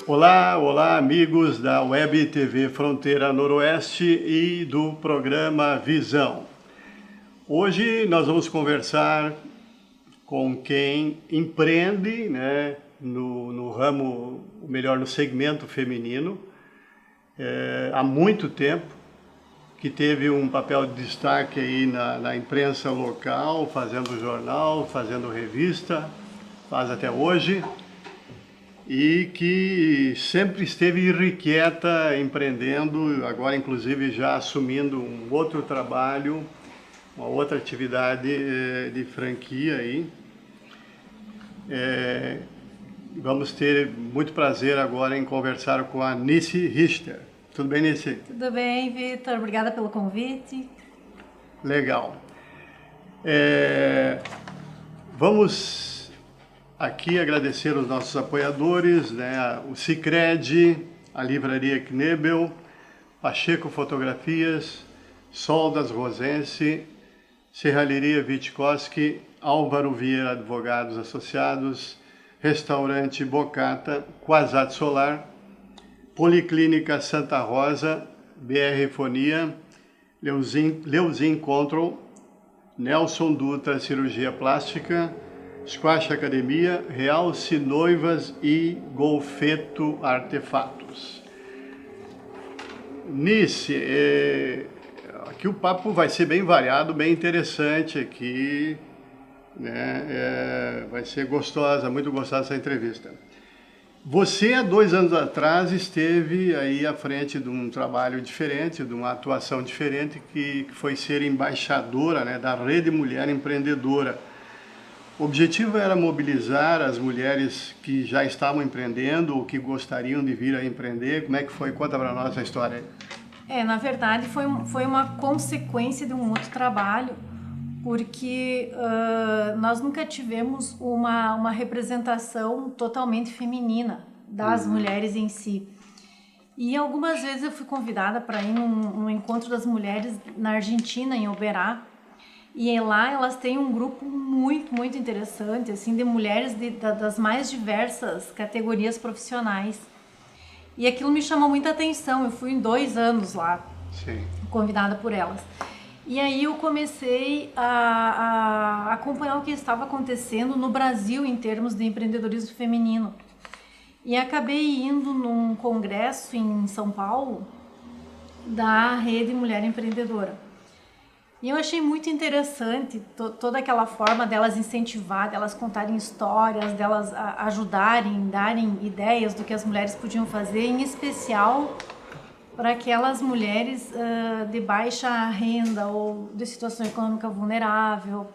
Olá, olá amigos da Web TV Fronteira Noroeste e do programa Visão. Hoje nós vamos conversar com quem empreende, né, no ramo, ou melhor, no segmento feminino, há muito tempo, que teve um papel de destaque aí na imprensa local, fazendo jornal, fazendo revista, faz até hoje, e que sempre esteve irrequieta, empreendendo, agora inclusive já assumindo um outro trabalho, uma outra atividade de franquia aí. Vamos ter muito prazer agora em conversar com a Nice Richter. Tudo bem, Nice? Tudo bem, Vitor. Obrigada pelo convite. Legal. Vamos aqui agradecer os nossos apoiadores, né? O Sicredi, a Livraria Knebel, Pacheco Fotografias, Soldas Rosense, Serralheria Witkowski, Álvaro Vieira Advogados Associados, Restaurante Bocata, Quasat Solar, Policlínica Santa Rosa, BR Fonia, Leuzin Control, Nelson Dutra Cirurgia Plástica, Squash Academia, Realce Noivas e Golfeto Artefatos. Nice, aqui o papo vai ser bem variado, bem interessante aqui, né? Vai ser gostosa, muito gostosa essa entrevista. Você, há 2 anos atrás, esteve aí à frente de um trabalho diferente, de uma atuação diferente, que foi ser embaixadora, né, da Rede Mulher Empreendedora. O objetivo era mobilizar as mulheres que já estavam empreendendo ou que gostariam de vir a empreender. Como é que foi? Conta para nós a história aí. Na verdade, foi uma consequência de um outro trabalho, porque nós nunca tivemos uma representação totalmente feminina das mulheres em si. E algumas vezes eu fui convidada para ir num encontro das mulheres na Argentina, em Oberá, e lá elas têm um grupo muito, muito interessante, assim, de mulheres das mais diversas categorias profissionais. E aquilo me chamou muita atenção. Eu fui em 2 anos lá, Sim. Convidada por elas. E aí eu comecei a acompanhar o que estava acontecendo no Brasil em termos de empreendedorismo feminino. E acabei indo num congresso em São Paulo da Rede Mulher Empreendedora. E eu achei muito interessante toda aquela forma delas incentivar, delas contarem histórias, delas ajudarem, darem ideias do que as mulheres podiam fazer, em especial para aquelas mulheres de baixa renda ou de situação econômica vulnerável.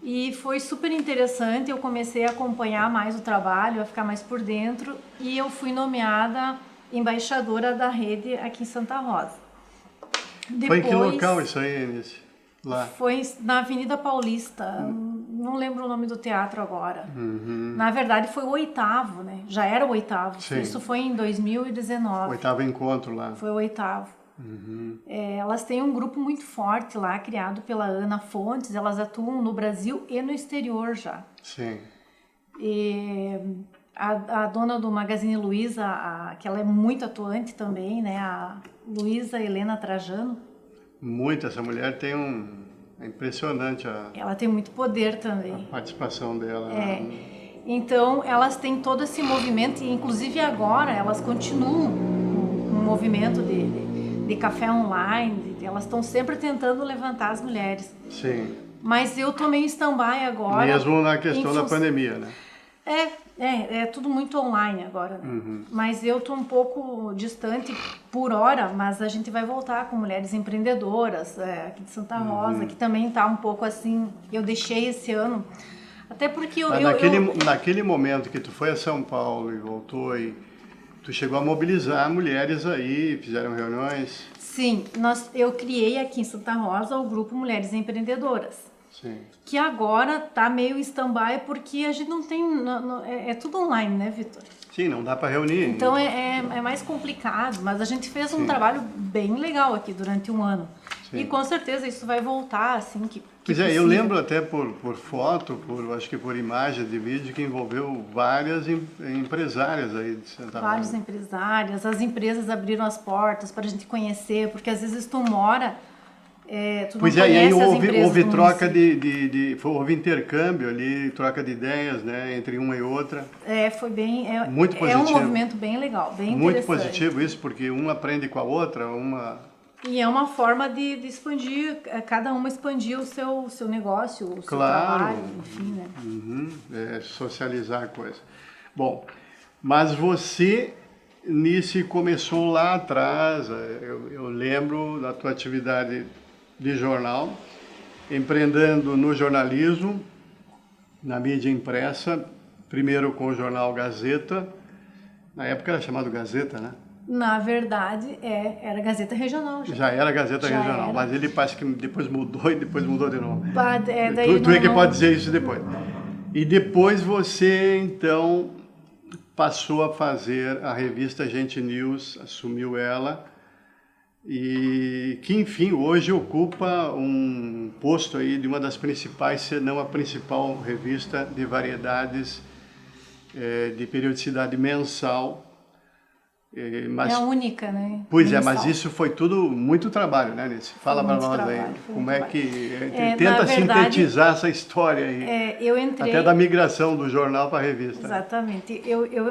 E foi super interessante, eu comecei a acompanhar mais o trabalho, a ficar mais por dentro, e eu fui nomeada embaixadora da rede aqui em Santa Rosa. Depois, foi em que local isso aí, Nice? Lá? Foi na Avenida Paulista, não lembro o nome do teatro agora. Na verdade foi o 8º, né? Já era o 8º. Sim. Isso foi em 2019. 8º encontro lá. Foi o 8º. Elas têm um grupo muito forte lá, criado pela Ana Fontes. Elas atuam no Brasil e no exterior já. Sim. E a dona do Magazine Luiza, que ela é muito atuante também, né? A Luiza Helena Trajano. Muito, essa mulher tem é impressionante Ela tem muito poder também. a participação dela. Então, elas têm todo esse movimento, e inclusive agora elas continuam com um movimento de café online, elas estão sempre tentando levantar as mulheres. Sim. Mas eu tô meio em stand-by agora. Mesmo na questão da pandemia, né? É tudo muito online agora, né? Mas eu tô um pouco distante por hora, mas a gente vai voltar com mulheres empreendedoras aqui de Santa Rosa, que também tá um pouco assim, eu deixei esse ano, até porque naquele momento que tu foi a São Paulo e voltou, e tu chegou a mobilizar mulheres aí, fizeram reuniões? Sim, eu criei aqui em Santa Rosa o grupo Mulheres Empreendedoras. Sim. Que agora tá meio stand-by porque a gente não tem... É tudo online, né, Vitor? Sim, não dá para reunir. Então é mais complicado, mas a gente fez um trabalho bem legal aqui durante um ano. E com certeza isso vai voltar, assim, que Pois é, eu possível. lembro até por foto, acho que por imagem de vídeo, que envolveu várias empresárias aí de Santa Vários Bárbara. empresários, as empresas abriram as portas para a gente conhecer, porque às vezes tu mora, tu não Pois é, e aí conhece as empresas houve do troca município. houve intercâmbio ali, troca de ideias, né, entre uma e outra. Foi bem, Muito é um positivo. movimento bem legal, bem Muito interessante. positivo isso, porque uma aprende com a outra, E é uma forma de expandir, cada uma expandir o seu negócio, o seu Claro. trabalho, enfim, né? Socializar a coisa. Bom, mas você nisso começou lá atrás, eu lembro da tua atividade de jornal, empreendendo no jornalismo, na mídia impressa, primeiro com o jornal Gazeta, na época era chamado Gazeta, né? Na verdade, era Gazeta Regional. Já era Gazeta Já Regional, era. mas ele parece que depois mudou e depois mudou de novo. Daí Tu é que não- pode dizer isso depois. E depois você, então, passou a fazer a revista Gente News, assumiu ela, e que, enfim, hoje ocupa um posto aí de uma das principais, se não a principal revista de variedades de periodicidade mensal. É a única, né? Pois é, Mensal. mas isso foi tudo muito trabalho, né, Nice? Fala para muito nós trabalho, aí, foi como muito é que... trabalho. Tenta Na verdade, sintetizar essa história aí, eu entrei... até da migração do jornal para a revista. Exatamente.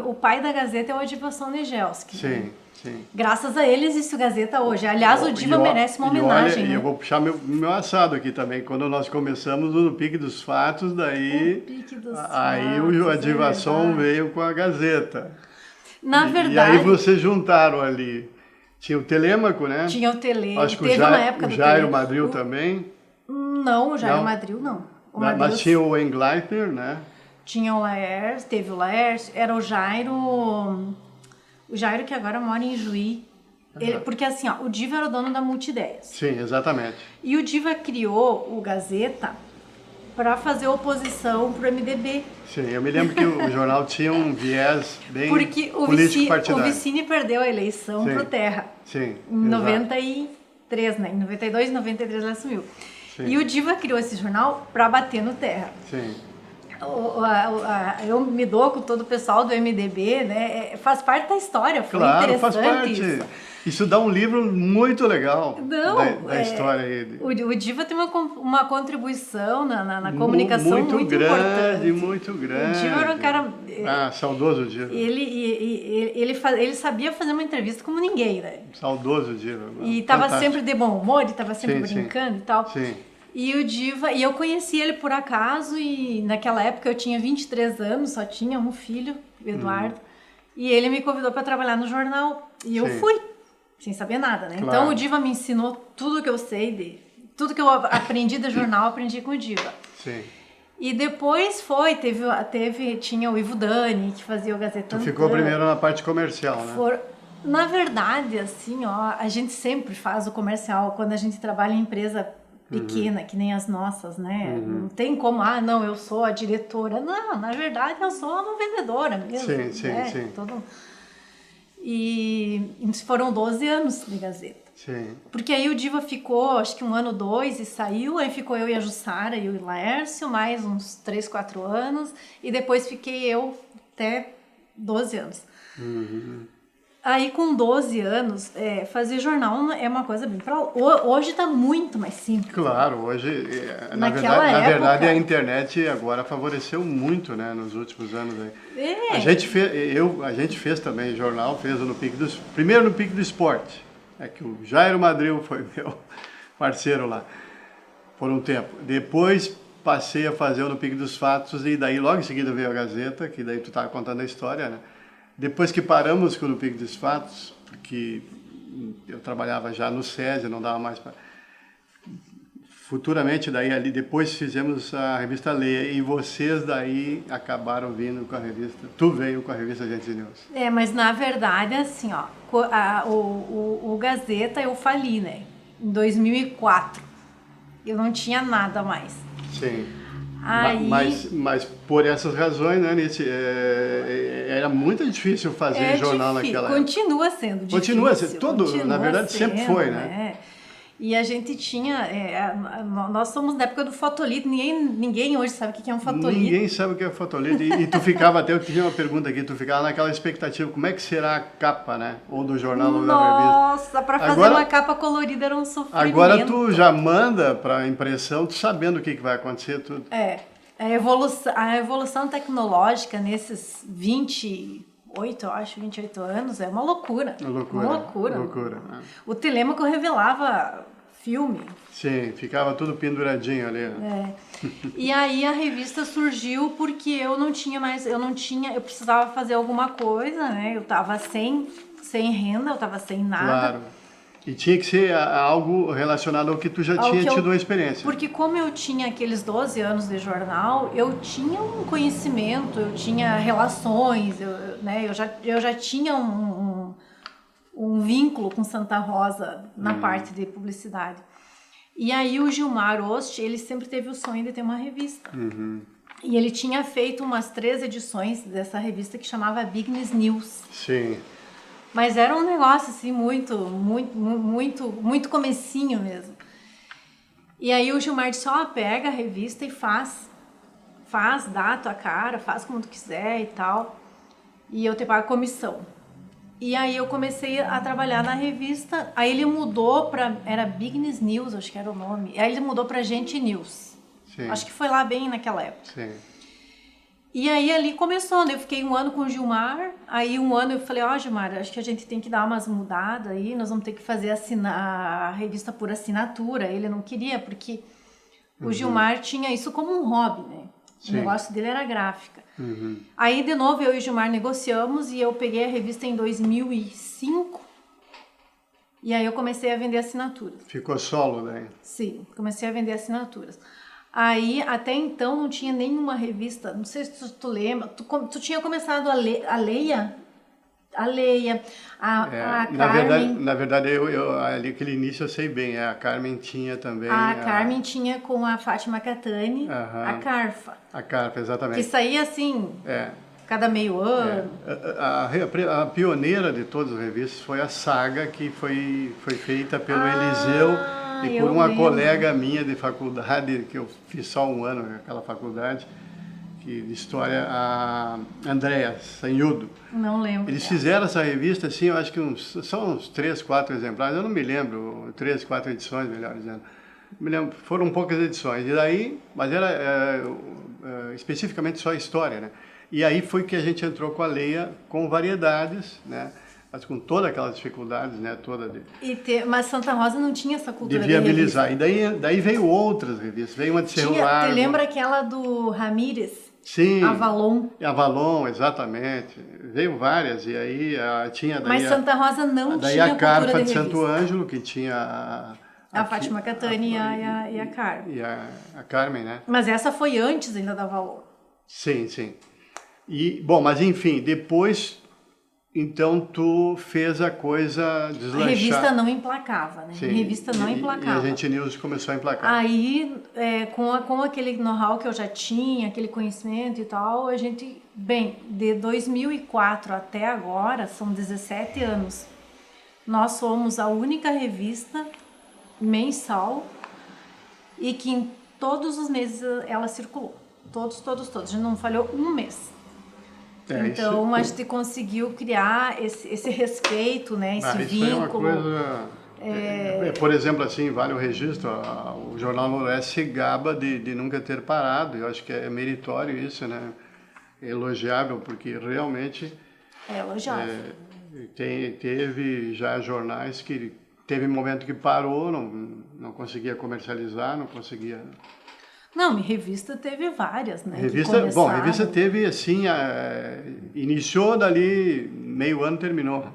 O pai da Gazeta é o Adivação Negelski. Sim, sim. Graças a ele existe o Gazeta hoje. Aliás, o Diva merece uma homenagem. E né? eu vou puxar meu assado aqui também. Quando nós começamos no Pique dos Fatos, daí... O Pique dos aí Fatos, o Adivação verdade. veio com a Gazeta. Na E verdade, aí vocês juntaram ali. Tinha o Telêmaco, né? tinha o Tele. Acho que Teve uma época o do Jairo Tele. Madril também. Não, o Jairo Não? Madril não. O Mas Madril tinha o Engleitner, né? tinha o Laércio, teve o Laércio, era o Jairo. O Jairo que agora mora em Juí. Porque assim, ó, o Diva era o dono da Multideias. Sim, exatamente. E o Diva criou o Gazeta para fazer oposição pro MDB. Sim, eu me lembro que o jornal tinha um viés bem Porque o político partidário. Vicine perdeu a eleição Sim. pro Terra. Sim, Em exato. 93, né? Em 92 e 93 ele assumiu. Sim. E o Diva criou esse jornal para bater no Terra. Sim, Eu me dou com todo o pessoal do MDB, né? Faz parte da história, foi claro, faz interessante parte. isso. Isso dá um livro muito legal Não, da história aí. o Diva tem uma contribuição na comunicação muito importante. Muito grande. O Diva era um cara... Saudoso Diva. Ele sabia fazer uma entrevista como ninguém, né? Saudoso Diva. E estava Fantástico. sempre de bom humor, e estava sempre Sim, brincando e tal. Sim. E o Diva, e eu conheci ele por acaso, e naquela época eu tinha 23 anos, só tinha um filho, o Eduardo, e ele me convidou para trabalhar no jornal, e eu Sim. fui, sem saber nada, né? Claro. Então o Diva me ensinou tudo que eu sei, tudo que eu aprendi de jornal, eu aprendi com o Diva. Sim. E depois tinha o Ivo Dani, que fazia o Gazeta. Tu ficou primeiro na parte comercial, né? Na verdade, assim, ó, a gente sempre faz o comercial quando a gente trabalha em empresa pequena, que nem as nossas, né? Não tem como, não, eu sou a diretora. Não, na verdade, eu sou uma vendedora mesmo. Sim, sim, né? sim. E foram 12 anos de Gazeta. Sim. Porque aí o Diva ficou, acho que 1 ano, 2, e saiu, aí ficou eu e a Jussara e o Laércio, mais uns 3, 4 anos, e depois fiquei eu até 12 anos. Aí com 12 anos, fazer jornal é uma coisa bem hoje tá muito mais simples. Claro, hoje, na Naquela verdade, época- a internet agora favoreceu muito, né, nos últimos anos aí. É. A gente fez também jornal, primeiro no Pique do Esporte, que o Jairo Madril foi meu parceiro lá, por um tempo. Depois passei a fazer o no Pique dos Fatos e daí logo em seguida veio a Gazeta, que daí tu estava contando a história, né? Depois que paramos com o no Pique dos Fatos, porque eu trabalhava já no SESI, não dava mais para... Futuramente, daí ali, depois fizemos a revista Leia e vocês daí acabaram vindo com a revista, tu veio com a revista Gente News. Mas na verdade, assim, ó, o Gazeta eu fali, né? Em 2004. Eu não tinha nada mais. Sim. Aí... Mas por essas razões, né, Nietzsche, era muito difícil fazer jornal naquela época. Continua sendo difícil. Continua sendo, na verdade sempre foi, né? E a gente tinha, nós somos da época do fotolito, ninguém hoje sabe o que é um fotolito. Ninguém sabe o que é fotolito. E tu ficava, até eu tinha uma pergunta aqui, tu ficava naquela expectativa, como é que será a capa, né? Ou do jornal ou da revista. Nossa, para fazer uma capa colorida era um sofrimento. Agora tu já manda para impressão, tu sabendo o que vai acontecer, tudo. A evolução tecnológica nesses 28 anos é uma loucura. Uma loucura. O Telêmaco revelava filme. Sim, ficava tudo penduradinho ali. E aí a revista surgiu porque eu precisava fazer alguma coisa, né? Eu tava sem renda, eu tava sem nada. Claro. E tinha que ser algo relacionado ao que tu já tinha tido uma experiência. Porque como eu tinha aqueles 12 anos de jornal, eu tinha um conhecimento, eu tinha relações, eu já tinha um vínculo com Santa Rosa na parte de publicidade. E aí o Gilmar Ost, ele sempre teve o sonho de ter uma revista. E ele tinha feito umas 3 edições dessa revista que chamava Business News. Sim. Mas era um negócio assim muito comecinho mesmo. E aí o Gilmar disse, pega a revista e faz, dá a tua cara, faz como tu quiser e tal. E eu te pago comissão. E aí eu comecei a trabalhar na revista, aí ele mudou era Business News, acho que era o nome. Aí ele mudou pra Gente News. Sim. Acho que foi lá bem naquela época. Sim. E aí ali começou, né? Eu fiquei 1 ano com o Gilmar, aí 1 ano eu falei, Gilmar, acho que a gente tem que dar umas mudadas aí, nós vamos ter que fazer a revista por assinatura. Ele não queria, porque o Gilmar tinha isso como um hobby, né? Sim. O negócio dele era gráfica. Aí, de novo, eu e o Gilmar negociamos e eu peguei a revista em 2005 e aí eu comecei a vender assinaturas. Ficou solo, né? Sim, comecei a vender assinaturas. Aí, até então, não tinha nenhuma revista, não sei se tu lembra, tu tinha começado a Leia, a Carmen... Na verdade, ali aquele início eu sei bem, a Carmen tinha também... Carmen tinha com a Fátima Catani, a Carfa. A Carfa, exatamente. Que saía assim, cada meio ano. A pioneira de todas as revistas foi a Saga, que foi feita pelo Eliseu... E por uma colega minha de faculdade, que eu fiz só 1 ano naquela faculdade, de história, a Andréa Sanhudo. Não lembro. Eles fizeram essa revista, assim, eu acho que são uns 3, 4 exemplares, eu não me lembro, 3, 4 edições, melhor dizendo. Me lembro, foram poucas edições, e daí, mas era especificamente só história, né? E aí foi que a gente entrou com a Leia, com variedades, né? Mas com todas aquelas dificuldades, né, mas Santa Rosa não tinha essa cultura de viabilizar. E daí veio outras revistas, veio uma de Cerro Largo. Você lembra aquela do Ramírez? Sim. Avalon, exatamente. Veio várias, e aí tinha... Mas Santa Rosa não daí tinha a Carfa de Santo Ângelo, que tinha... A Fátima Catani e a Carmen. E a Carmen, né? Mas essa foi antes ainda da Avalon. Sim. E, bom, mas enfim, depois... Então, tu fez a coisa deslanchar. A revista não emplacava, né? Sim. A revista não emplacava. E a Gente News começou a emplacar. Aí, com aquele know-how que eu já tinha, aquele conhecimento e tal, a gente... Bem, de 2004 até agora, são 17 anos. Nós somos a única revista mensal e que em todos os meses ela circulou. Todos. A gente não falhou um mês. Então, a gente conseguiu criar esse respeito, né? Esse vínculo. Foi uma coisa... Por exemplo, assim, vale o registro, o Jornal Noroeste se gaba de nunca ter parado. Eu acho que é meritório isso, né? É elogiável, porque realmente... É elogiável. Teve já jornais que... Teve um momento que parou, não conseguia comercializar, não conseguia... Não, revista teve várias, né? Revista teve assim, iniciou dali, meio ano terminou.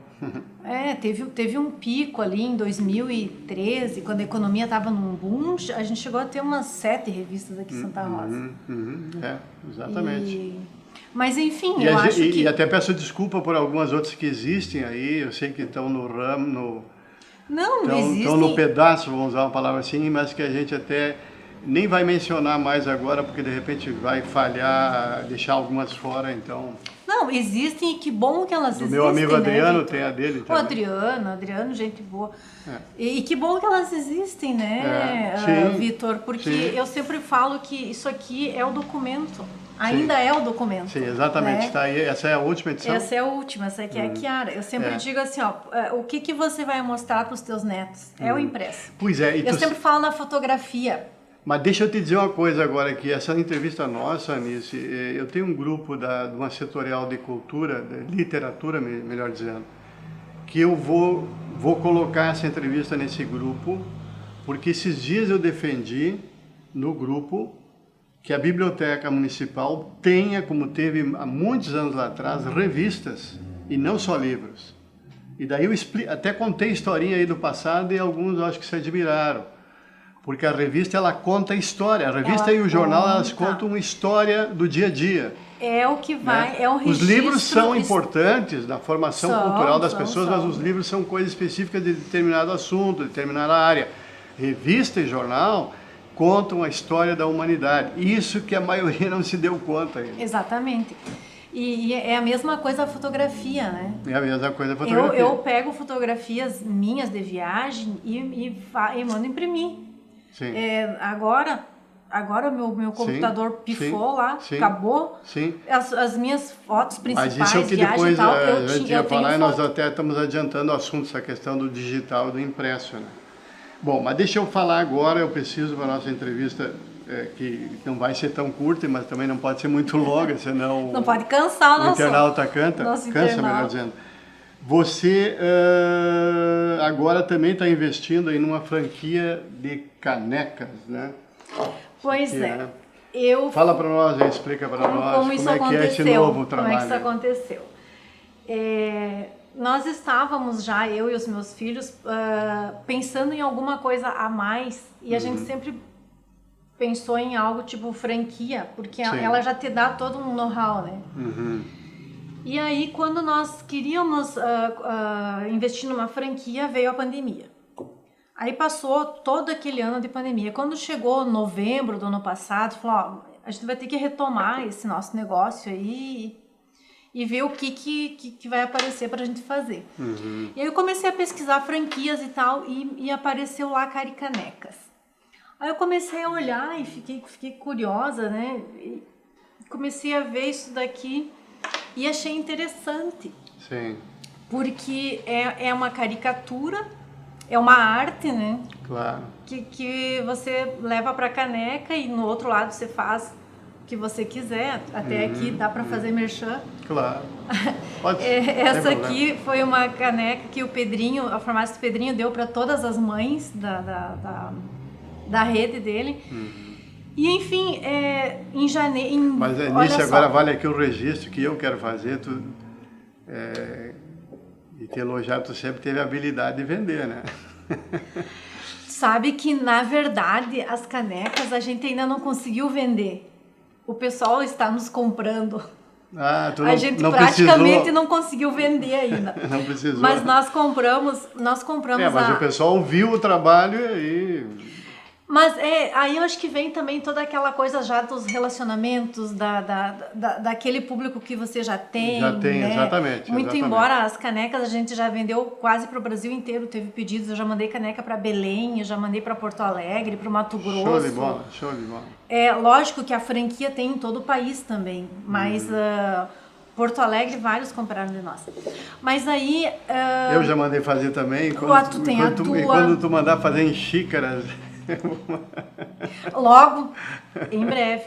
Teve um pico ali em 2013, quando a economia estava num boom, a gente chegou a ter umas 7 revistas aqui em Santa Rosa. Exatamente. Mas enfim, eu acho que... E até peço desculpa por algumas outras que existem aí, eu sei que estão no ramo, estão no pedaço, vamos usar uma palavra assim, mas que a gente até... Nem vai mencionar mais agora, porque de repente vai falhar, deixar algumas fora, então... Não, Não, existem e que bom que elas existem. O meu amigo Adriano, né, tem a dele o também. Adriano, gente boa. E que bom que elas existem, né, Sim, Vitor? Porque sim. eu sempre falo que isso aqui é o documento. Ainda é o documento. Sim, exatamente. Né? Tá aí. Essa é a última edição? Essa é a última, essa aqui é a Chiara. Eu sempre digo assim, ó, o que você vai mostrar para os teus netos? É o impresso. Pois é. Eu sempre falo na fotografia. Mas deixa eu te dizer uma coisa agora aqui, essa entrevista nossa, Anice, eu tenho um grupo de uma setorial de cultura, de literatura, melhor dizendo, que eu vou colocar essa entrevista nesse grupo, porque esses dias eu defendi no grupo que a Biblioteca Municipal tenha, como teve há muitos anos lá atrás, revistas e não só livros. E daí eu até contei historinha aí do passado e alguns acho que se admiraram. Porque a revista, ela conta a história. A revista e o jornal, elas contam uma história do dia a dia. É o que vai, né? É um registro... Os livros são importantes na formação cultural das pessoas, mas os livros são coisas específicas de determinado assunto, de determinada área. Revista e jornal contam a história da humanidade. Isso que a maioria não se deu conta ainda. Exatamente. E é a mesma coisa a fotografia, né? É a mesma coisa a fotografia. Eu pego fotografias minhas de viagem e mando imprimir. Sim. Agora o meu computador pifou lá, acabou. Sim. As minhas fotos principais, mas isso é o que viagem depois e tal, a gente ia falar e nós foto. até estamos adiantando o assunto, essa questão do digital e do impresso, né? Bom, mas deixa eu falar agora, eu preciso para a nossa entrevista, que não vai ser tão curta, mas também não pode ser muito longa, senão não pode cansar o internauta cansa, internauta. melhor dizendo. Você agora também está investindo em uma franquia de canecas, né? Pois é. Fala para nós, explica para nós como é que é esse novo trabalho. Como é que isso aconteceu? Nós estávamos já, eu e os meus filhos, pensando em alguma coisa a mais e a gente sempre pensou em algo tipo franquia, porque ela já te dá todo um know-how, né? Uhum. E aí, quando nós queríamos investir numa franquia, veio a pandemia. Aí passou todo aquele ano de pandemia. Quando chegou novembro do ano passado, falou, a gente vai ter que retomar esse nosso negócio aí e ver o que vai aparecer para a gente fazer. Uhum. E aí eu comecei a pesquisar franquias e tal, e apareceu lá Caricanecas. Aí eu comecei a olhar e fiquei curiosa, né? E comecei a ver isso daqui e achei interessante. Sim. Porque é uma caricatura, é uma arte, né? Claro. Que você leva para caneca e no outro lado você faz o que você quiser. Até aqui dá para fazer merchan. Claro. Pode, essa aqui foi uma caneca que o Pedrinho, a farmácia do Pedrinho, deu para todas as mães da rede dele. E enfim, em janeiro... Mas nisso agora vale aqui o registro que eu quero fazer. E te elogiar, tu sempre teve a habilidade de vender, né? Sabe que, na verdade, as canecas a gente ainda não conseguiu vender. O pessoal está nos comprando. A gente praticamente não conseguiu vender ainda. Não precisou. Mas nós compramos mas o pessoal viu o trabalho e... Mas aí eu acho que vem também toda aquela coisa já dos relacionamentos, daquele público que você já tem. Já tem, né? Exatamente. Embora as canecas a gente já vendeu quase para o Brasil inteiro, teve pedidos, eu já mandei caneca para Belém, eu já mandei para Porto Alegre, para o Mato Grosso. Show de bola. Lógico que a franquia tem em todo o país também, mas... Porto Alegre, vários compraram de nós. Mas aí... eu já mandei fazer também. Quando tu mandar fazer em xícaras... Logo, em breve.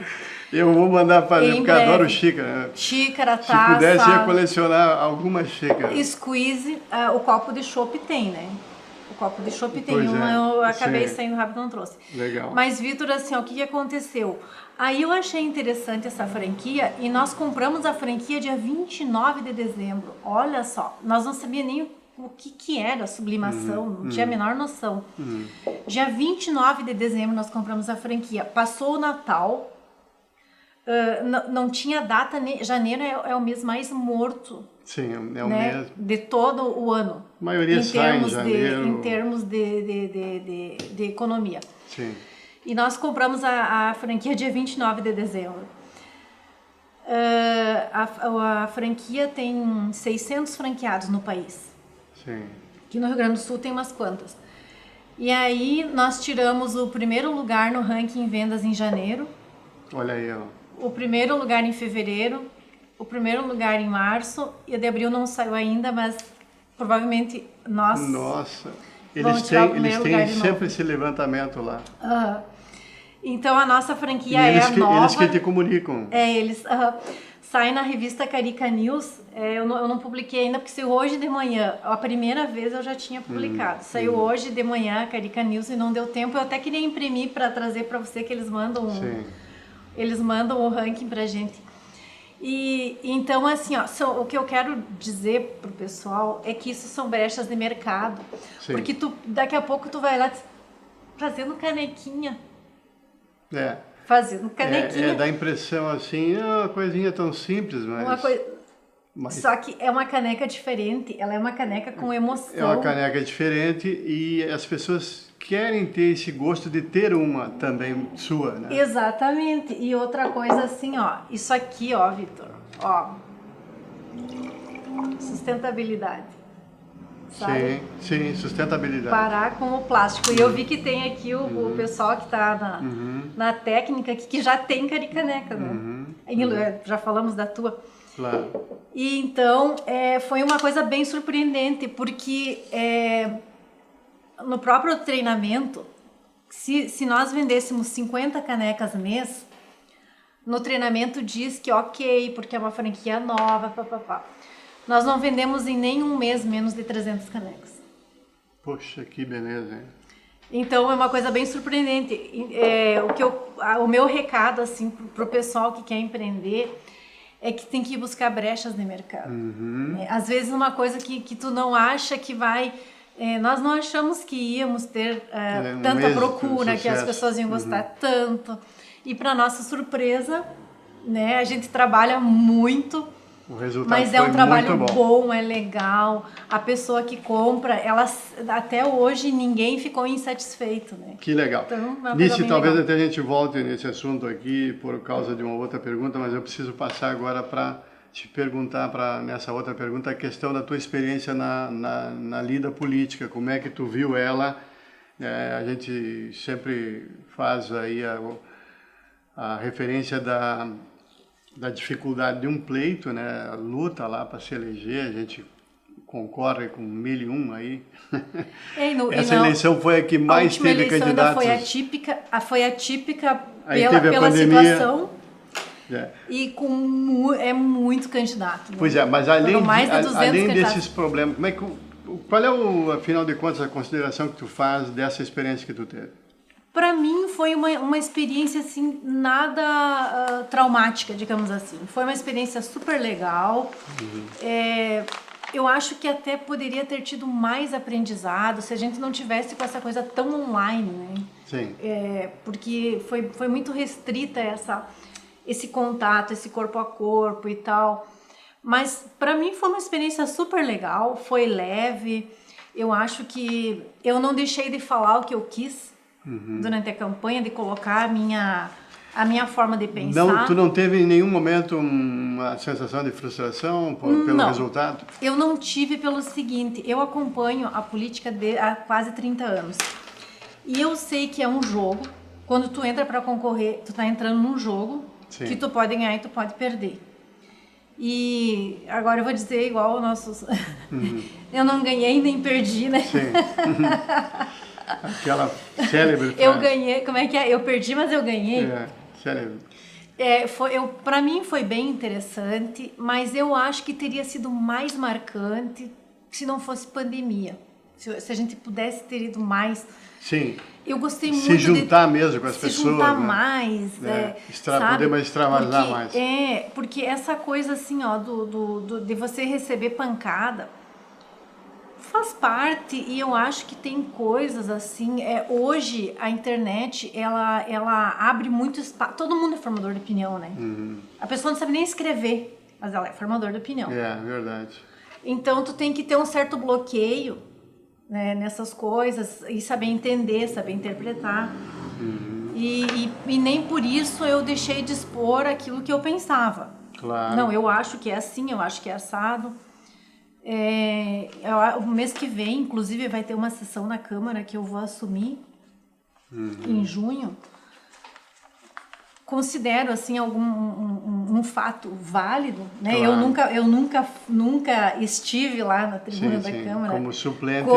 Eu vou mandar fazer, porque adoro xícara. Xícara, taça. Se pudesse, ia colecionar algumas xícaras. Squeeze, o copo de chopp tem, né? O copo de chopp tem. Eu acabei saindo rápido, não trouxe. Legal. Mas, Vitor, assim, o que aconteceu? Aí eu achei interessante essa franquia e nós compramos a franquia dia 29 de dezembro. Olha só, nós não sabíamos nem o que era sublimação, não tinha a menor noção. Dia 29 de dezembro nós compramos a franquia. Passou o Natal, não tinha data, janeiro é o mês mais morto. Sim, é o mês de todo o ano. A maioria sai em janeiro. Em termos de economia. Sim. E nós compramos a franquia dia 29 de dezembro. a franquia tem 600 franqueados no país. Sim. Aqui no Rio Grande do Sul tem umas quantas. E aí nós tiramos o primeiro lugar no ranking vendas em janeiro. Olha aí, ó. O primeiro lugar em fevereiro. O primeiro lugar em março. E o de abril não saiu ainda, mas provavelmente nós... Nossa, vamos tirar o primeiro lugar de sempre novo. esse levantamento lá. Então a nossa franquia E é nova. eles que te comunicam. Eles saem na revista Carica News. Eu não publiquei ainda, porque saiu hoje de manhã. A primeira vez eu já tinha publicado. Saiu hoje de manhã a Carica News e não deu tempo. Eu até queria imprimir para trazer para você, que eles mandam o ranking pra gente. E então, assim, ó, o que eu quero dizer pro pessoal é que isso são brechas de mercado. Sim. Porque daqui a pouco tu vai lá fazendo canequinha. Fazendo canequinha. Dá a impressão assim, uma coisinha tão simples, mas... Só que é uma caneca diferente, ela é uma caneca com emoção. É uma caneca diferente e as pessoas querem ter esse gosto de ter uma também sua, né? Exatamente. E outra coisa assim, ó, isso aqui, ó, Vitor, ó, sustentabilidade. Sabe? Sim, sustentabilidade. Parar com o plástico. E eu vi que tem aqui o pessoal que está na técnica que já tem caricaneca, né? Já falamos da tua. Claro. E então foi uma coisa bem surpreendente, porque no próprio treinamento, se nós vendêssemos 50 canecas mês, no treinamento diz que ok, porque é uma franquia nova, papapá. Nós não vendemos em nenhum mês menos de 300 canecas. Poxa, que beleza, hein? Então é uma coisa bem surpreendente. O meu recado assim pro pessoal que quer empreender é que tem que ir buscar brechas de mercado. Às vezes uma coisa que tu não acha que vai... nós não achamos que íamos ter tanta procura, que as pessoas iam gostar tanto. E para nossa surpresa, né, a gente trabalha muito, o resultado mas foi é um trabalho muito bom, é legal. A pessoa que compra, até hoje ninguém ficou insatisfeito, né? Que legal. Então, Nisso, talvez até a gente volte nesse assunto aqui por causa de uma outra pergunta, mas eu preciso passar agora para te perguntar, nessa outra pergunta, a questão da tua experiência na lida política. Como é que tu viu ela? A gente sempre faz aí a referência da dificuldade de um pleito, né? A luta lá para se eleger, a gente concorre com 1001 aí. Essa eleição foi a que mais teve candidatos. Foi atípica aí pela situação. E é muito candidato. Né? Pois é, mas além candidatos. desses problemas, qual é, afinal de contas, a consideração que tu faz dessa experiência que tu teve? Para mim foi uma experiência assim, nada traumática, digamos assim. Foi uma experiência super legal. Eu acho que até poderia ter tido mais aprendizado se a gente não tivesse com essa coisa tão online, né? Sim. Porque foi muito restrita esse contato, esse corpo a corpo e tal. Mas para mim foi uma experiência super legal, foi leve. Eu acho que eu não deixei de falar o que eu quis durante a campanha, de colocar a minha forma de pensar. Não, tu não teve em nenhum momento uma sensação de frustração pelo resultado? Eu não tive pelo seguinte, eu acompanho a política há quase 30 anos. E eu sei que é um jogo. Quando tu entra para concorrer, tu tá entrando num jogo. Sim. Que tu pode ganhar e tu pode perder. E agora eu vou dizer igual os nossos... Eu não ganhei nem perdi, né? Sim. Aquela célebre frase. Eu ganhei, como é que é? Eu perdi, mas eu ganhei. Célebre. Para mim foi bem interessante, mas eu acho que teria sido mais marcante se não fosse pandemia. Se a gente pudesse ter ido mais... Sim. Eu gostei muito se juntar mesmo com as pessoas. Se juntar né? mais. Poder mais extravasar mais. Porque essa coisa assim, ó, de você receber pancada faz parte, e eu acho que tem coisas assim. Hoje a internet ela abre muito espaço. Todo mundo é formador de opinião, né? A pessoa não sabe nem escrever, mas ela é formador de opinião. Verdade. Então tu tem que ter um certo bloqueio, né, nessas coisas e saber entender, saber interpretar. E nem por isso eu deixei de expor aquilo que eu pensava. Claro. Não, eu acho que é assim, eu acho que é assado. O mês que vem, inclusive, vai ter uma sessão na Câmara que eu vou assumir em junho. Considero assim um fato válido, né? Claro. Eu nunca estive lá na tribuna da Câmara como suplente.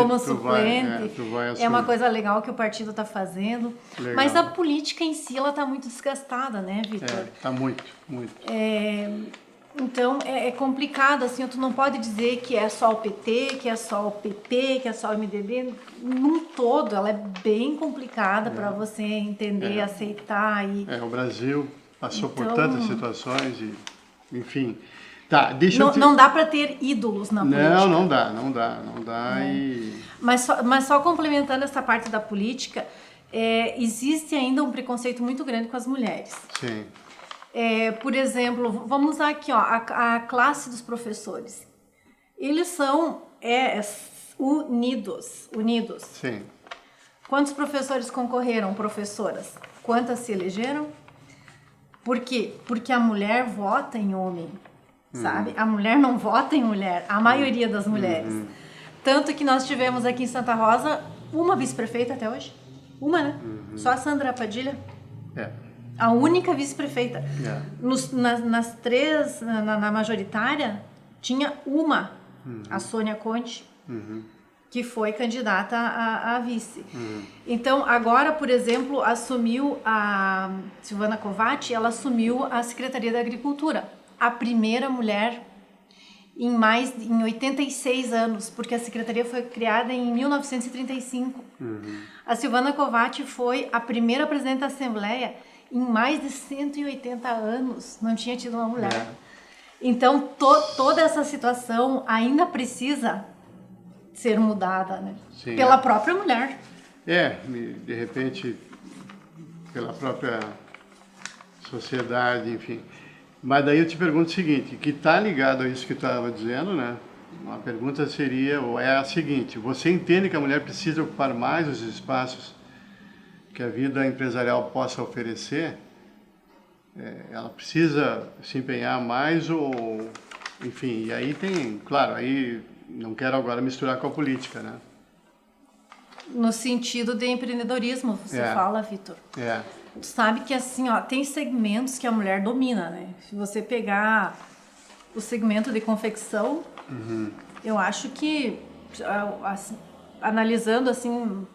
Tu vai assumir. É uma coisa legal que o partido está fazendo. Legal. Mas a política em si ela está muito desgastada, né, Vitor? Tá muito. Então é complicado, assim, tu não pode dizer que é só o PT, que é só o PP, que é só o MDB. Num todo, ela é bem complicada para você entender, aceitar. O Brasil passou por tantas situações e, enfim. Tá, não dá para ter ídolos na política. Não dá. Mas só complementando essa parte da política, existe ainda um preconceito muito grande com as mulheres. Sim. Por exemplo, vamos usar aqui, ó, a classe dos professores. Eles são unidos. Sim. Quantos professores concorreram, professoras? Quantas se elegeram? Por quê? Porque a mulher vota em homem, sabe? A mulher não vota em mulher, a maioria das mulheres. Tanto que nós tivemos aqui em Santa Rosa uma vice-prefeita até hoje. Uma, né? Só a Sandra Padilha. A única vice-prefeita. Nas três, na majoritária, tinha uma, a Sônia Conte, que foi candidata a vice. Então, agora, por exemplo, assumiu a Silvana Covatti, ela assumiu a Secretaria da Agricultura. A primeira mulher em 86 anos, porque a secretaria foi criada em 1935. A Silvana Covatti foi a primeira presidente da Assembleia em mais de 180 anos, não tinha tido uma mulher. Então, toda essa situação ainda precisa ser mudada, né? Sim, pela própria mulher. De repente, pela própria sociedade, enfim. Mas daí eu te pergunto o seguinte, que está ligado a isso que tu estava dizendo, né? Uma pergunta seria, ou é a seguinte, você entende que a mulher precisa ocupar mais os espaços que a vida empresarial possa oferecer? Ela precisa se empenhar mais ou... Enfim, e aí tem... Claro, aí não quero agora misturar com a política, né? No sentido de empreendedorismo, você fala, Vitor. Tu sabe que assim, ó, tem segmentos que a mulher domina, né? Se você pegar o segmento de confecção, eu acho que, assim, analisando assim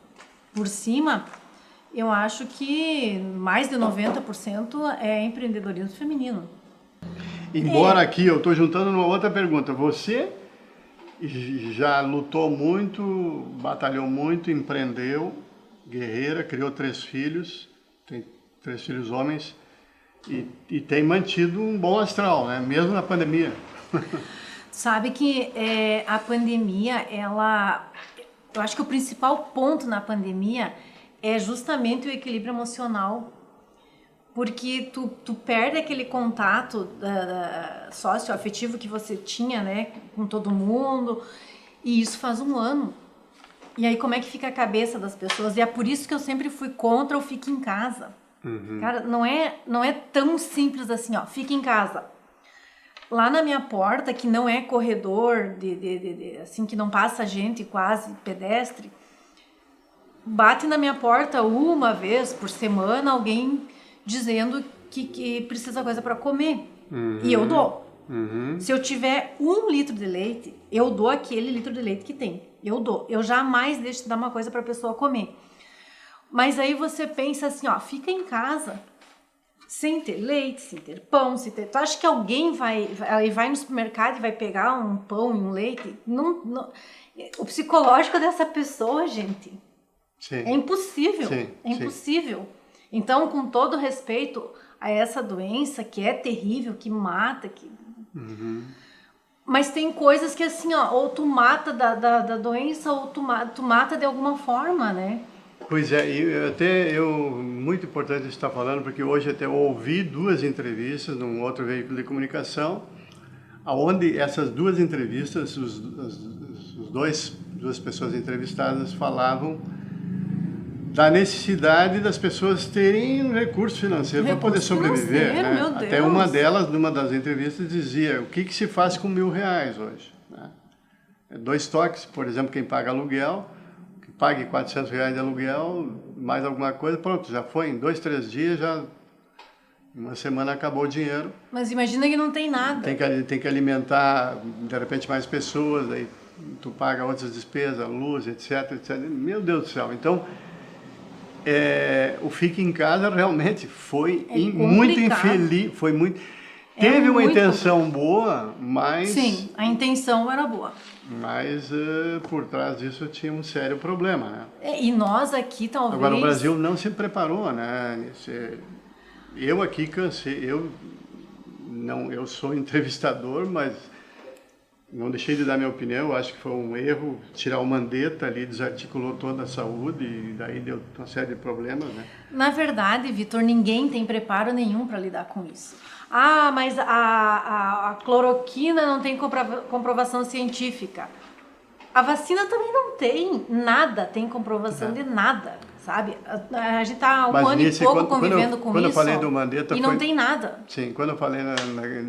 por cima, eu acho que mais de 90% é empreendedorismo feminino. Embora aqui, eu estou juntando numa outra pergunta. Você já lutou muito, batalhou muito, empreendeu, guerreira, criou 3 filhos, tem 3 filhos homens e tem mantido um bom astral, né? Mesmo na pandemia. Sabe que a pandemia, eu acho que o principal ponto na pandemia é justamente o equilíbrio emocional, porque tu perde aquele contato socioafetivo que você tinha, né, com todo mundo, e isso faz 1 ano. E aí como é que fica a cabeça das pessoas? E é por isso que eu sempre fui contra o fique em casa. Cara, não é tão simples assim, ó, fica em casa. Lá na minha porta, que não é corredor, assim, que não passa gente, quase pedestre, bate na minha porta uma vez por semana alguém dizendo que precisa coisa para comer. E eu dou. Se eu tiver 1 litro de leite, eu dou aquele litro de leite que tem. Eu dou. Eu jamais deixo de dar uma coisa para a pessoa comer. Mas aí você pensa assim, ó, fica em casa sem ter leite, sem ter pão, sem ter... Tu acha que alguém vai no supermercado e vai pegar um pão e um leite? Não. O psicológico dessa pessoa, gente, é impossível. É impossível. Então, com todo respeito a essa doença que é terrível, que mata, mas tem coisas que assim, ó, ou tu mata da doença ou tu mata de alguma forma, né? Pois é, muito importante você estar falando, porque hoje até eu ouvi 2 entrevistas num outro veículo de comunicação, onde essas 2 entrevistas, duas pessoas entrevistadas falavam da necessidade das pessoas terem um recurso financeiro para poder sobreviver. Né? Meu Deus. Até uma delas, numa das entrevistas, dizia: o que se faz com R$ 1.000 hoje? Né? 2 toques, por exemplo, quem paga aluguel, que pague R$ 400 de aluguel, mais alguma coisa, pronto, já foi. Em 2, 3 dias, já uma semana acabou o dinheiro. Mas imagina que não tem nada. Tem que alimentar, de repente, mais pessoas, aí tu paga outras despesas, luz, etc, etc. Meu Deus do céu. Então, o Fique em Casa realmente foi muito infeliz, foi muito... Teve uma intenção boa, mas... Sim, a intenção era boa. Mas por trás disso tinha um sério problema, né? E nós aqui, talvez... Agora, o Brasil não se preparou, né? Eu aqui cansei, eu sou entrevistador, mas não deixei de dar minha opinião. Eu acho que foi um erro tirar o Mandetta ali, desarticulou toda a saúde e daí deu uma série de problemas, né? Na verdade, Vitor, ninguém tem preparo nenhum para lidar com isso. Ah, mas a cloroquina não tem comprovação científica. A vacina também não tem nada, tem comprovação de nada, sabe? A gente está há um ano e pouco convivendo com isso. Quando eu falei do Mandetta, e não tem nada. Sim, quando eu falei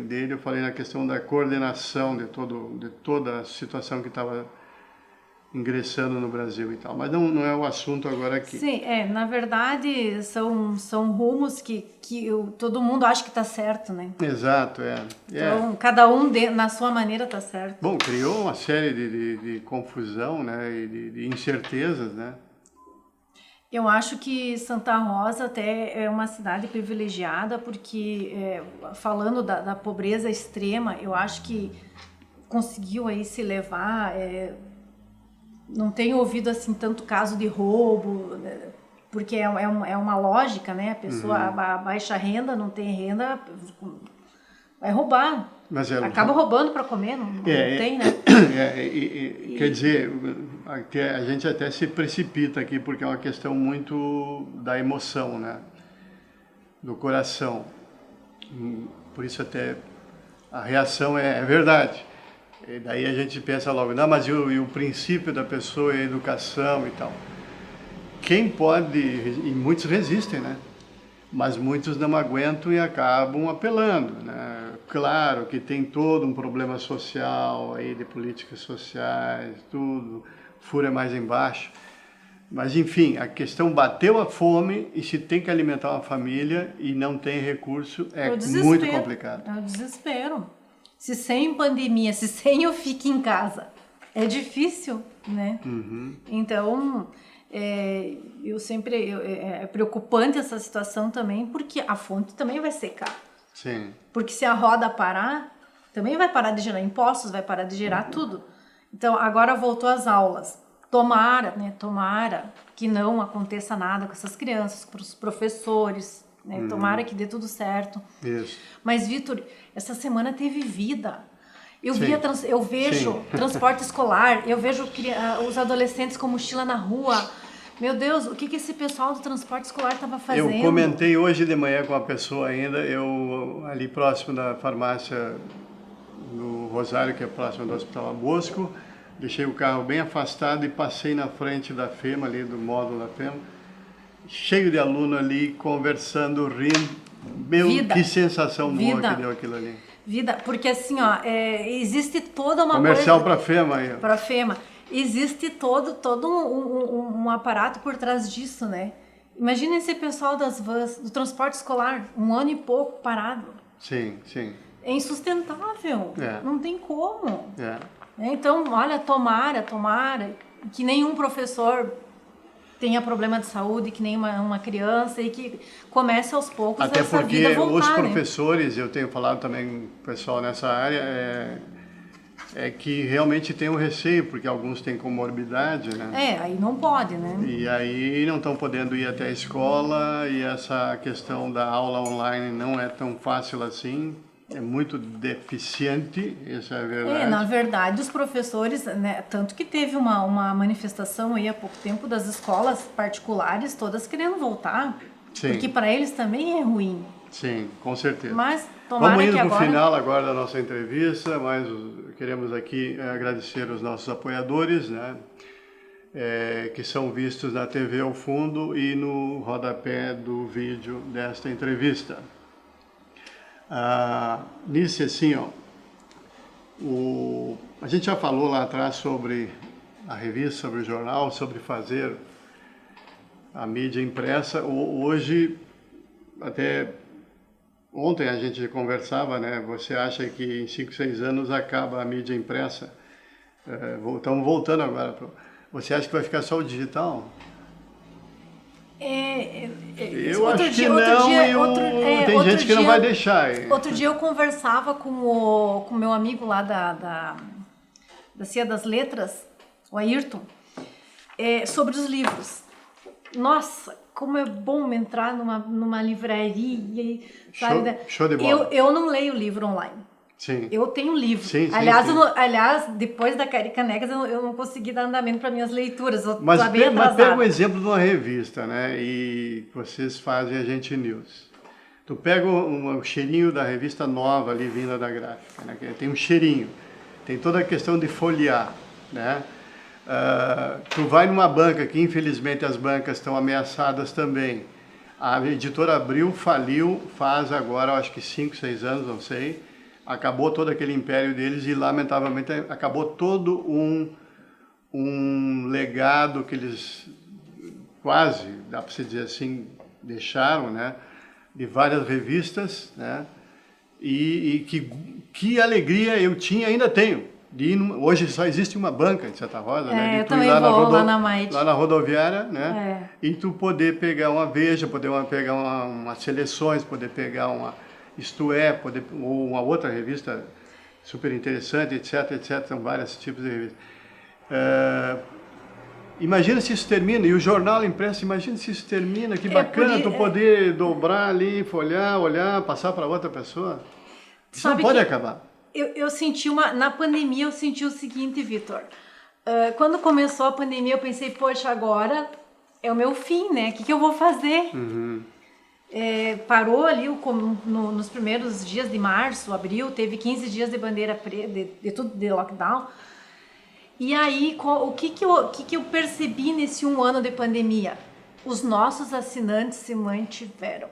dele, eu falei na questão da coordenação de toda a situação que estava ingressando no Brasil e tal. Mas não é o assunto agora aqui. Sim, na verdade são rumos que todo mundo acha que está certo, né? Exato, Então, cada um na sua maneira está certo. Bom, criou uma série de confusão, né, e de incertezas, né? Eu acho que Santa Rosa até é uma cidade privilegiada porque, falando da pobreza extrema, eu acho que conseguiu aí se levar... não tenho ouvido assim tanto caso de roubo, né? Porque é uma lógica, né? A pessoa a baixa renda, não tem renda, vai roubar. Mas acaba roubando para comer, não tem, né? Quer dizer, a gente até se precipita aqui porque é uma questão muito da emoção, né? Do coração. Por isso até a reação é verdade. E daí a gente pensa logo, não, mas e o princípio da pessoa é a educação e tal. Quem pode, e muitos resistem, né? Mas muitos não aguentam e acabam apelando, né? Claro que tem todo um problema social aí, de políticas sociais, tudo, fura mais embaixo. Mas enfim, a questão bateu a fome e se tem que alimentar uma família e não tem recurso, é muito complicado. É o desespero. Se sem pandemia, se sem eu fique em casa, é difícil, né? Então, é preocupante essa situação também, porque a fonte também vai secar. Sim. Porque se a roda parar, também vai parar de gerar impostos, vai parar de gerar tudo. Então, agora voltou às aulas. Tomara que não aconteça nada com essas crianças, com os professores, né? Tomara que dê tudo certo. Isso. Mas, Vitor, essa semana teve vida. Eu vejo transporte escolar, eu vejo os adolescentes com mochila na rua. Meu Deus, o que esse pessoal do transporte escolar estava fazendo? Eu comentei hoje de manhã com uma pessoa ainda, ali próximo da farmácia no Rosário, que é próximo do Hospital Bosco, deixei o carro bem afastado e passei na frente da FEMA, ali do módulo da FEMA, cheio de aluno ali, conversando, rindo. Que sensação boa que deu aquilo ali. Porque assim, ó, existe toda uma comercial para a FEMA aí. Para a FEMA. Existe todo um aparato por trás disso, né? Imagina esse pessoal das vans, do transporte escolar, 1 ano e pouco parado. Sim. É insustentável, não tem como. Então, olha, tomara que nenhum professor tenha problema de saúde, que nem uma criança, e que comece aos poucos até essa vida voltar. Até porque os professores, eu tenho falado também com o pessoal nessa área, que realmente tem um receio, porque alguns têm comorbidade, né? Aí não pode, né? E aí não estão podendo ir até a escola, e essa questão da aula online não é tão fácil assim. É muito deficiente, essa é a verdade. Na verdade, os professores, né, tanto que teve uma manifestação aí há pouco tempo das escolas particulares, todas querendo voltar, Sim. Porque para eles também é ruim. Sim, com certeza. Mas tomara Vamos indo que para o agora... final agora da nossa entrevista, mas queremos aqui agradecer os nossos apoiadores, né? que são vistos na TV ao fundo e no rodapé do vídeo desta entrevista. Nisso, assim, ó, a gente já falou lá atrás sobre a revista, sobre o jornal, sobre fazer a mídia impressa. Hoje, até ontem a gente conversava, né? Você acha que em 5, 6 anos acaba a mídia impressa? Estamos voltando agora. Você acha que vai ficar só o digital? Eu acho que não, tem gente que não vai deixar. Outro dia eu conversava com o meu amigo lá da Cia das Letras, o Ayrton, sobre os livros. Nossa, como é bom entrar numa livraria, sabe? Show de bola. Eu não leio livro online. Sim. Eu tenho livro. Sim, aliás, depois da Caricanecas, eu não consegui dar andamento para minhas leituras. Mas pega um exemplo de uma revista, né? E vocês fazem a Gente News. Tu pega o cheirinho da revista nova ali, vinda da gráfica, né? Tem um cheirinho. Tem toda a questão de folhear, né? Tu vai numa banca, que infelizmente as bancas estão ameaçadas também. A editora Abril faliu faz agora, acho que 5, 6 anos, não sei. Acabou todo aquele império deles e, lamentavelmente, acabou todo um legado que eles quase, dá para se dizer assim, deixaram, né? De várias revistas, né? E que alegria eu tinha, ainda tenho. Hoje só existe uma banca em Santa Rosa, né? Eu também vou lá na Maite. Lá na rodoviária, né? E tu poder pegar uma Veja, poder pegar umas seleções, poder pegar ou uma outra revista super interessante, etc, etc, são vários tipos de revistas. Imagina se isso termina, e o jornal impresso, imagina se isso termina, que bacana tu poder dobrar ali, folhear, olhar, passar para outra pessoa. Isso não pode acabar. Eu senti na pandemia eu senti o seguinte, Vitor, quando começou a pandemia eu pensei, poxa, agora é o meu fim, né, o que eu vou fazer? Uhum. Parou ali nos primeiros dias de março, abril, teve 15 dias de bandeira preta, de tudo de lockdown. E aí, o que eu percebi nesse 1 ano de pandemia? Os nossos assinantes se mantiveram.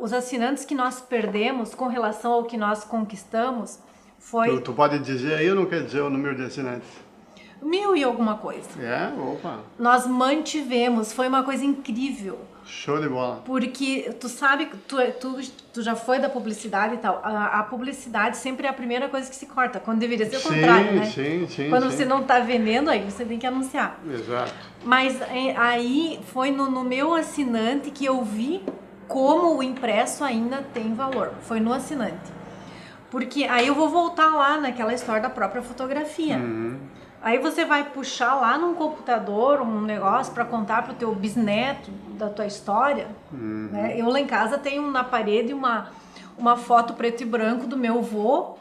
Os assinantes que nós perdemos com relação ao que nós conquistamos foi... Tu pode dizer aí ou não quer dizer o número de assinantes? 1000 e alguma coisa. Opa. Nós mantivemos, foi uma coisa incrível. Show de bola. Porque tu sabe, tu já foi da publicidade e tal, a publicidade sempre é a primeira coisa que se corta, quando deveria ser o contrário, né? Sim. Quando você não está vendendo, aí você tem que anunciar. Exato. Mas aí foi no meu assinante que eu vi como o impresso ainda tem valor, foi no assinante. Porque aí eu vou voltar lá naquela história da própria fotografia. Uhum. Aí você vai puxar lá num computador um negócio para contar pro teu bisneto da tua história. Uhum. Né? Eu lá em casa tenho na parede uma foto preto e branco do meu avô,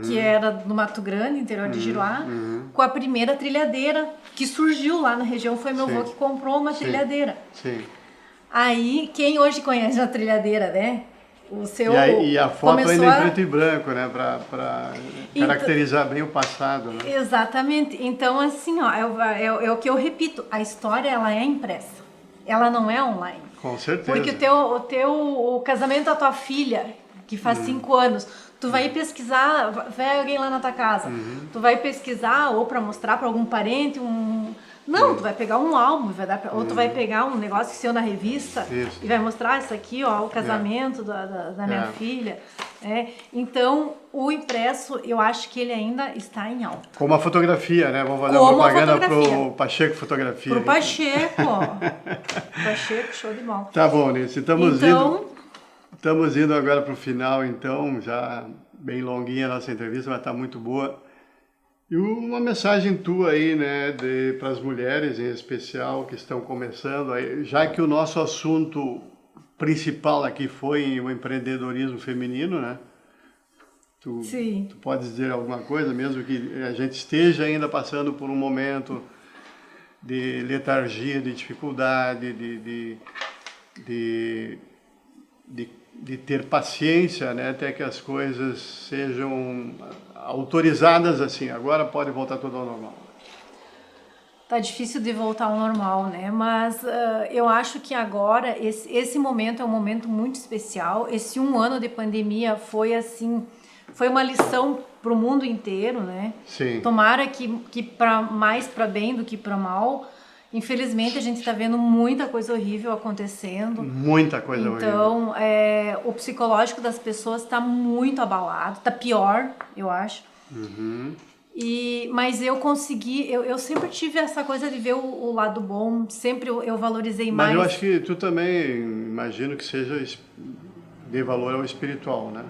que era do Mato Grande, interior de Giruá, com a primeira trilhadeira que surgiu lá na região. Foi meu avô que comprou uma trilhadeira. Sim. Aí, quem hoje conhece a trilhadeira, né? E a foto ainda em preto e branco, né? Para caracterizar bem o passado, né? Exatamente. Então, assim, ó, é o que eu repito. A história, ela é impressa. Ela não é online. Com certeza. Porque o casamento da tua filha, que faz 5 anos, tu vai pesquisar, vai alguém lá na tua casa, tu vai pesquisar ou para mostrar para algum parente, Não, tu vai pegar um álbum, ou tu vai pegar um negócio que saiu na revista e vai mostrar isso aqui, ó, o casamento da minha filha. Então, o impresso, eu acho que ele ainda está em alta. Como a fotografia, né? Vamos fazer uma propaganda pro Pacheco Fotografia. Pro Pacheco, Pacheco, show de bola. Tá bom, Nisso. Estamos indo agora pro final, então, já bem longuinha a nossa entrevista, mas tá muito boa. E uma mensagem tua aí, né, para as mulheres em especial que estão começando, aí, já que o nosso assunto principal aqui foi o empreendedorismo feminino, né? Tu pode dizer alguma coisa, mesmo que a gente esteja ainda passando por um momento de letargia, de dificuldade, de de ter paciência, né, até que as coisas sejam autorizadas assim. Agora pode voltar tudo ao normal. Tá difícil de voltar ao normal, né? Mas eu acho que agora, esse momento é um momento muito especial. Esse 1 ano de pandemia foi assim, foi uma lição para o mundo inteiro, né? Sim. Tomara que mais para bem do que para mal. Infelizmente, a gente está vendo muita coisa horrível acontecendo. Muita coisa horrível. Então, o psicológico das pessoas está muito abalado, está pior, eu acho. Uhum. Mas eu consegui, eu sempre tive essa coisa de ver o lado bom, sempre eu valorizei mais. Mas eu acho que tu também, imagino que seja de valor ao espiritual, né?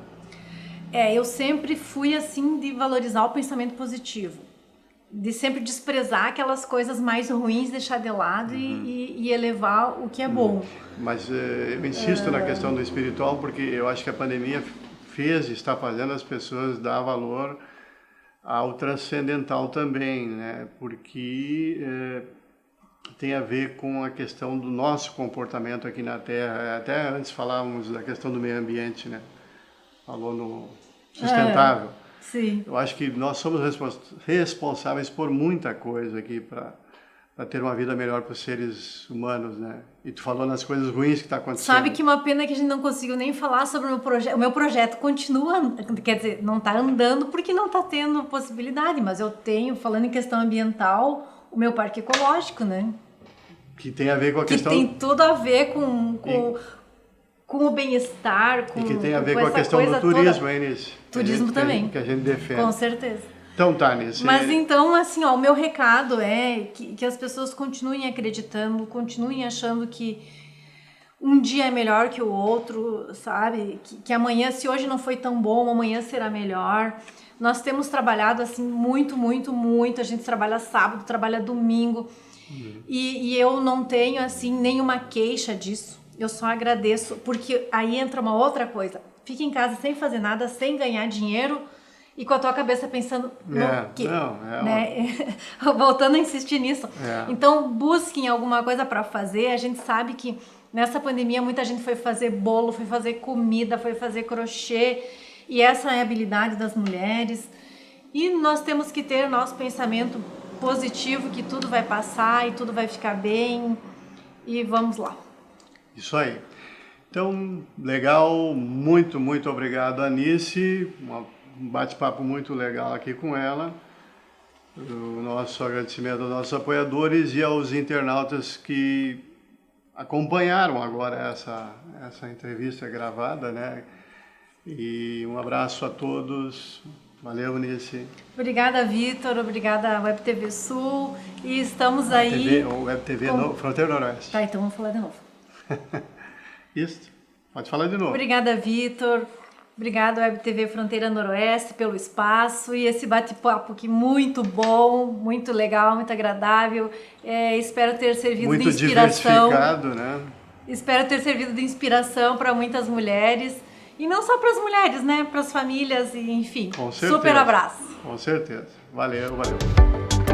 Eu sempre fui assim de valorizar o pensamento positivo, de sempre desprezar aquelas coisas mais ruins, deixar de lado e elevar o que é bom. Mas eu insisto na questão do espiritual, porque eu acho que a pandemia está fazendo as pessoas dar valor ao transcendental também, né? Porque tem a ver com a questão do nosso comportamento aqui na Terra. Até antes falávamos da questão do meio ambiente, né? Falou no sustentável. Sim. Eu acho que nós somos responsáveis por muita coisa aqui para ter uma vida melhor para os seres humanos, né? E tu falou nas coisas ruins que está acontecendo. Sabe que uma pena que a gente não conseguiu nem falar sobre o meu projeto. O meu projeto continua, quer dizer, não está andando porque não está tendo possibilidade, mas eu tenho, falando em questão ambiental, o meu parque ecológico, né? Que tem a ver com a questão... Que tem tudo a ver com o bem-estar, e que tem a ver com a questão do turismo, é nisso. Turismo também. Que a gente defende. Com certeza. Então, Tânia... Mas então, assim, ó, o meu recado é que as pessoas continuem acreditando, continuem achando que um dia é melhor que o outro, sabe? Que amanhã, se hoje não foi tão bom, amanhã será melhor. Nós temos trabalhado, assim, muito, muito, muito. A gente trabalha sábado, trabalha domingo. E eu não tenho, assim, nenhuma queixa disso. Eu só agradeço, porque aí entra uma outra coisa. Fica em casa sem fazer nada, sem ganhar dinheiro e com a tua cabeça pensando no quê? Né? Voltando a insistir nisso. Então, busquem alguma coisa para fazer. A gente sabe que nessa pandemia muita gente foi fazer bolo, foi fazer comida, foi fazer crochê. E essa é a habilidade das mulheres. E nós temos que ter nosso pensamento positivo, que tudo vai passar e tudo vai ficar bem. E vamos lá. Isso aí. Então, legal, muito, muito obrigado, Anice. Um bate-papo muito legal aqui com ela. O nosso agradecimento aos nossos apoiadores e aos internautas que acompanharam agora essa entrevista gravada, né? E um abraço a todos. Valeu, Anice. Obrigada, Vitor. Obrigada, Web TV Sul. E estamos aí... Web TV Fronteira Noroeste. Tá, então vamos falar de novo. Isso. Pode falar de novo. Obrigada, Vitor. Obrigada, Web TV Fronteira Noroeste, pelo espaço e esse bate-papo aqui muito bom, muito legal, muito agradável. Espero ter servido muito de inspiração. Muito diversificado, né? Espero ter servido de inspiração para muitas mulheres. E não só para as mulheres, né? Para as famílias, e enfim. Com certeza. Super abraço. Com certeza. Valeu, valeu.